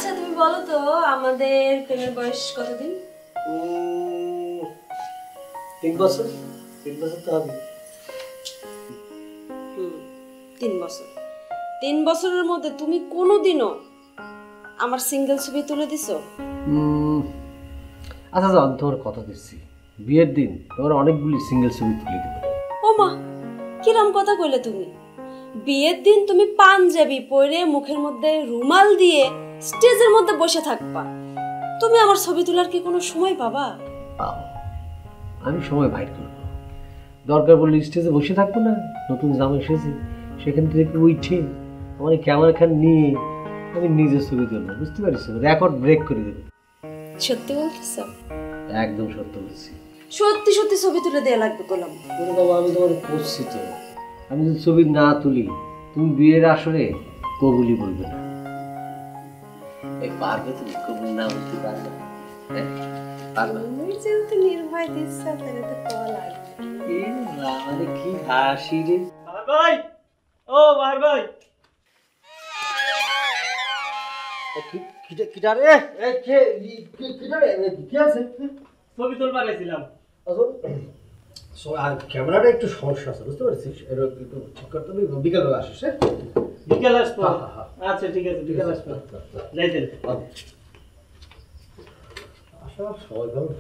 আচ্ছা তুমি বলো তো আমাদের প্রেমের বয়স কতদিন? 3 বছর। 3 বছর তো হবে। 3 বছর। 3 বছরের মধ্যে তুমি কোনোদিনও আমার সিঙ্গেল ছবি তুলে দিছো? আচ্ছা যাও, আমি তোমার কথা দিচ্ছি, বিয়ের দিন তোমার অনেকগুলি সিঙ্গেল ছবি তুলে দেবো। ও মা, কিরম কথা কইলে তুমি? বিয়ের দিন তুমি পাঞ্জাবি পরে মুখের মধ্যে রুমাল দিয়ে স্টেজের মধ্যে বসে থাকবা, তুমি আমার ছবি তোলার কি কোনো সময় পাবা? আমি সময় বাইর করবো, দরকার পড়লে স্টেজে বসে থাকবো না, নতুন জামা এসেছে সেখান থেকে উঠে আমার ক্যামেরা খান নিয়ে আমি নিজের ছবি তুলবো, বুঝতে পারিস? রেকর্ড ব্রেক করে দেবো। সত্যি বলতেছ? একদম সত্য বলছি। সত্যি সত্যি ছবি তুলে দেয়া লাগবে কলাম। বাবা আমি তোমার করছি তো, আমি যদি ছবি না তুলি তুমি বিয়ের আসরে কবুলই বলবে না। এই পারবে তুমি কবুল না বলতে পারবে? যেহেতু নির্ভয় দিচ্ছা তাহলে তো কল লাগবে। মানে কি হাসি রে ভাই! ও ভাই! ছবি তুলবার আইছিলাম। ক্যামেরাটা একটু সমস্যা আছে, বুঝতে পারছিস? এটা একটু ঠিক করতে হবে, বিকালবেলা আসিস। হ্যাঁ, বিকেল আসবো। আচ্ছা ঠিক আছে, বিকেল আসবো। যাইতেন সবাই ভালো।